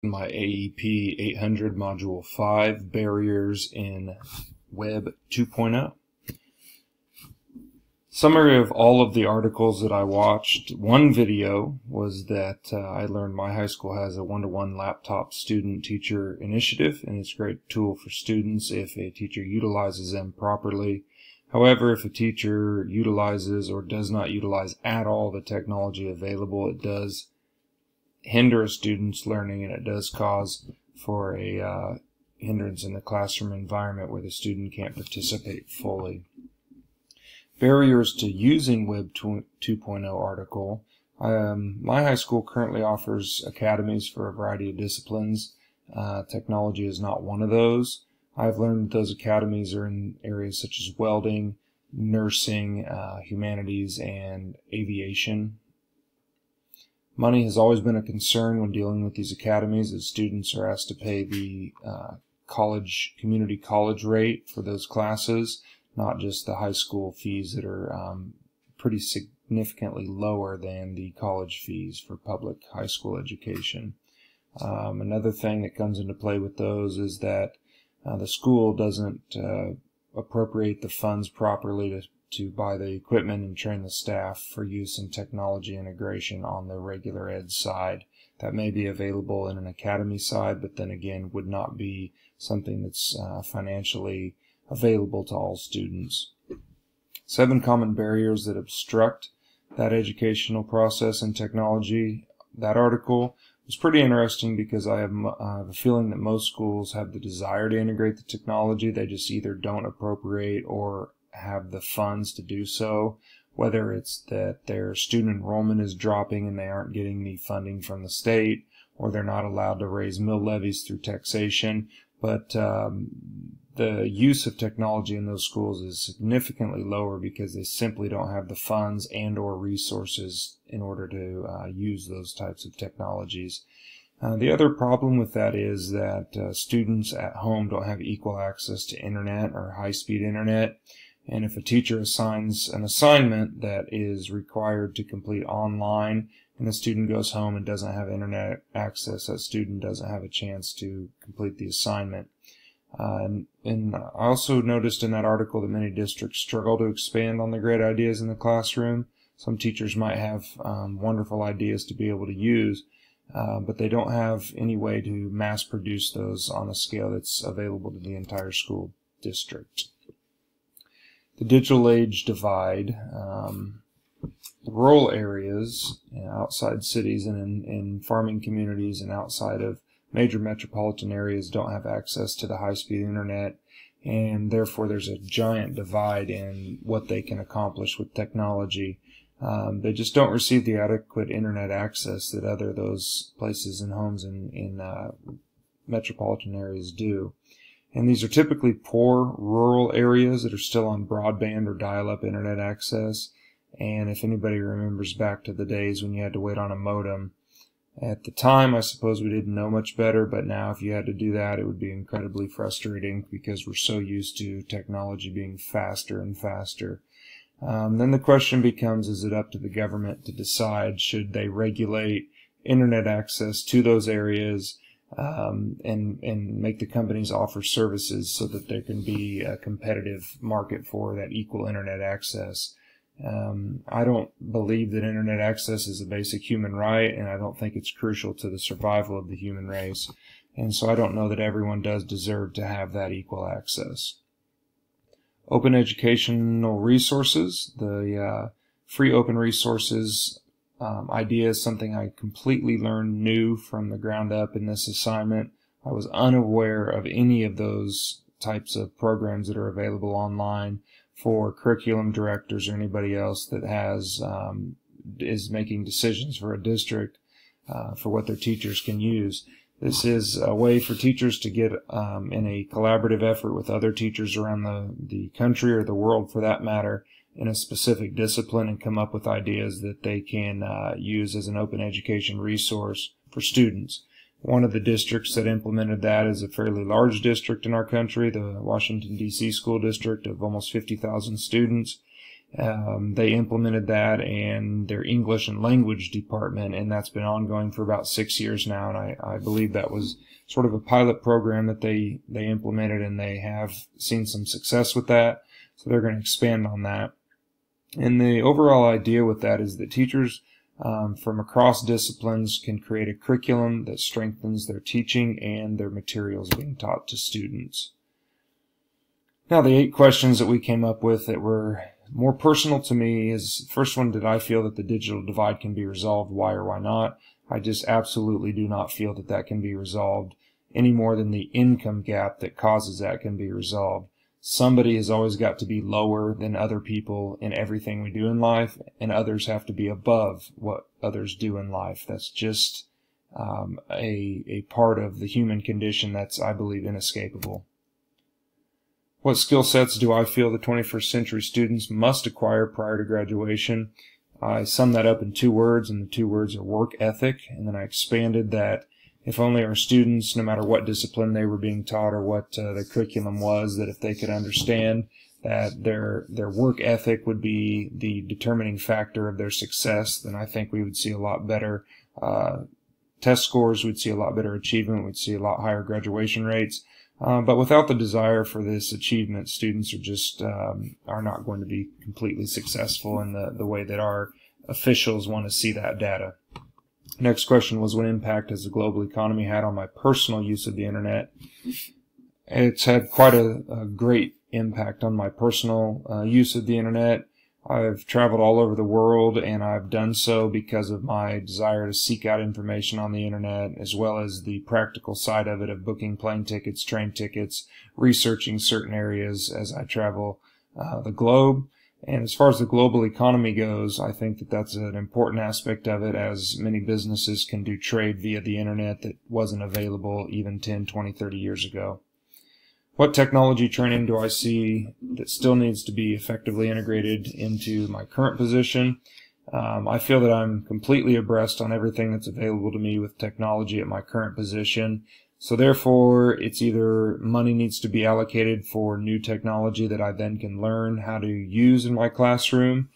My AEP 800 Module 5, Barriers in Web 2.0. Summary of all of the articles that I watched. One video was that I learned my high school has a one-to-one laptop student-teacher initiative, and it's a great tool for students if a teacher utilizes them properly. However, if a teacher utilizes or does not utilize at all the technology available, it does hinder a student's learning, and it does cause for a hindrance in the classroom environment where the student can't participate fully. Barriers to using Web 2.0 article. My high school currently offers academies for a variety of disciplines. Technology is not one of those. I've learned that those academies are in areas such as welding, nursing, humanities, and aviation. Money has always been a concern when dealing with these academies, as students are asked to pay the community college rate for those classes, not just the high school fees that are pretty significantly lower than the college fees for public high school education. Another thing that comes into play with those is that the school doesn't appropriate the funds properly to buy the equipment and train the staff for use in technology integration on the regular ed side. That may be available in an academy side, but then again would not be something that's financially available to all students. 7 common barriers that obstruct that educational process in technology. That article was pretty interesting because I have a feeling that most schools have the desire to integrate the technology. They just either don't appropriate or have the funds to do so, whether it's that their student enrollment is dropping and they aren't getting the funding from the state, or they're not allowed to raise mill levies through taxation. But the use of technology in those schools is significantly lower because they simply don't have the funds and or resources in order to use those types of technologies. The other problem with that is that students at home don't have equal access to internet or high-speed internet. And if a teacher assigns an assignment that is required to complete online and the student goes home and doesn't have internet access, that student doesn't have a chance to complete the assignment. And I also noticed in that article that many districts struggle to expand on the great ideas in the classroom. Some teachers might have wonderful ideas to be able to use, but they don't have any way to mass produce those on a scale that's available to the entire school district. The digital age divide. Rural areas, outside cities and in farming communities and outside of major metropolitan areas don't have access to the high-speed internet, and therefore there's a giant divide in what they can accomplish with technology. They just don't receive the adequate internet access that those places and homes in metropolitan areas do. And these are typically poor rural areas that are still on broadband or dial-up internet access. And if anybody remembers back to the days when you had to wait on a modem, at the time I suppose we didn't know much better, but now if you had to do that it would be incredibly frustrating because we're so used to technology being faster and faster. Then the question becomes, is it up to the government to decide should they regulate internet access to those areas and make the companies offer services so that there can be a competitive market for that equal internet access. I don't believe that internet access is a basic human right, and I don't think it's crucial to the survival of the human race. And so I don't know that everyone does deserve to have that equal access. Open educational resources. The free open resources idea is something I completely learned new from the ground up in this assignment. I was unaware of any of those types of programs that are available online for curriculum directors or anybody else that is making decisions for a district for what their teachers can use. This is a way for teachers to get in a collaborative effort with other teachers around the country or the world for that matter in a specific discipline and come up with ideas that they can use as an open education resource for students. One of the districts that implemented that is a fairly large district in our country, the Washington, D.C. school district of almost 50,000 students. They implemented that in their English and language department, and that's been ongoing for about 6 years now. And I believe that was sort of a pilot program that they implemented, and they have seen some success with that. So they're going to expand on that. And the overall idea with that is that teachers from across disciplines can create a curriculum that strengthens their teaching and their materials being taught to students. Now, the 8 questions that we came up with that were more personal to me is, first one, did I feel that the digital divide can be resolved? Why or why not? I just absolutely do not feel that that can be resolved any more than the income gap that causes that can be resolved. Somebody has always got to be lower than other people in everything we do in life, and others have to be above what others do in life. That's just a part of the human condition that's, I believe, inescapable. What skill sets do I feel the 21st century students must acquire prior to graduation? I summed that up in 2 words, and the 2 words are work ethic, and then I expanded that if only our students, no matter what discipline they were being taught or what their curriculum was, that if they could understand that their work ethic would be the determining factor of their success, then I think we would see a lot better test scores, we'd see a lot better achievement, we'd see a lot higher graduation rates. But without the desire for this achievement, students are just are not going to be completely successful in the way that our officials want to see that data. Next question was, what impact has the global economy had on my personal use of the internet? It's had quite a great impact on my personal use of the internet. I've traveled all over the world, and I've done so because of my desire to seek out information on the internet, as well as the practical side of it of booking plane tickets, train tickets, researching certain areas as I travel the globe. And as far as the global economy goes, I think that that's an important aspect of it, as many businesses can do trade via the internet that wasn't available even 10, 20, 30 years ago. What technology training do I see that still needs to be effectively integrated into my current position? I feel that I'm completely abreast on everything that's available to me with technology at my current position. So therefore, it's either money needs to be allocated for new technology that I then can learn how to use in my classroom,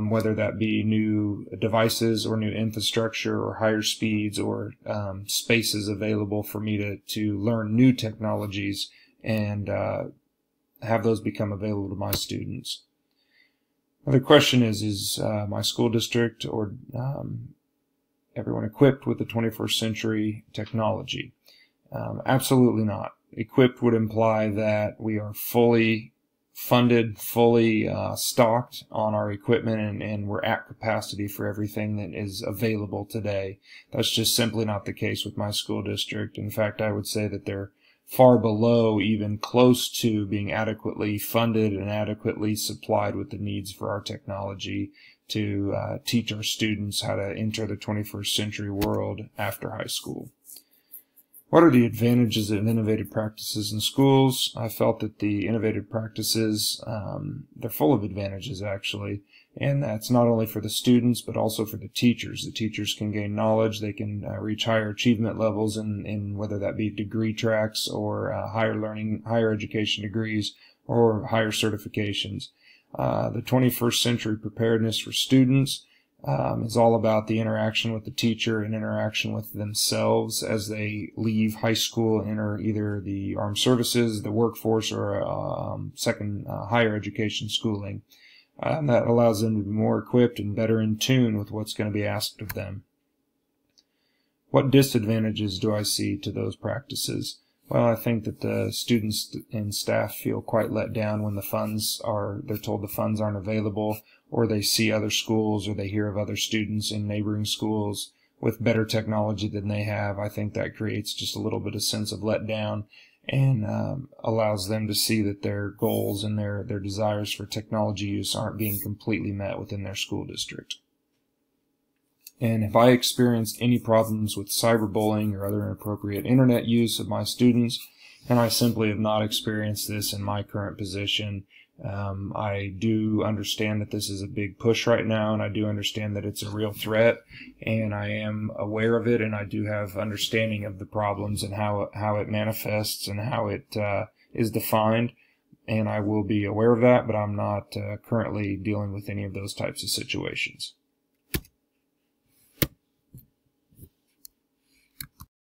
whether that be new devices or new infrastructure or higher speeds or spaces available for me to learn new technologies and have those become available to my students. Now, the question is my school district or everyone equipped with the 21st century technology? Absolutely not. Equipped would imply that we are fully funded, fully stocked on our equipment, and we're at capacity for everything that is available today. That's just simply not the case with my school district. In fact, I would say that they're far below, even close to being adequately funded and adequately supplied with the needs for our technology to teach our students how to enter the 21st century world after high school. What are the advantages of innovative practices in schools? I felt that the innovative practices, they're full of advantages actually, and that's not only for the students but also for the teachers. The teachers can gain knowledge, they can reach higher achievement levels in whether that be degree tracks or higher education degrees or higher certifications. The 21st century preparedness for students is all about the interaction with the teacher and interaction with themselves as they leave high school and enter either the armed services, the workforce, or higher education schooling. That allows them to be more equipped and better in tune with what's going to be asked of them. What disadvantages do I see to those practices? Well, I think that the students and staff feel quite let down when they're told the funds aren't available, or they see other schools or they hear of other students in neighboring schools with better technology than they have. I think that creates just a little bit of sense of letdown and allows them to see that their goals and their desires for technology use aren't being completely met within their school district. And if I experienced any problems with cyberbullying or other inappropriate internet use of my students, and I simply have not experienced this in my current position, I do understand that this is a big push right now, and I do understand that it's a real threat, and I am aware of it, and I do have understanding of the problems and how it manifests and how it is defined. and I will be aware of that, but I'm not currently dealing with any of those types of situations.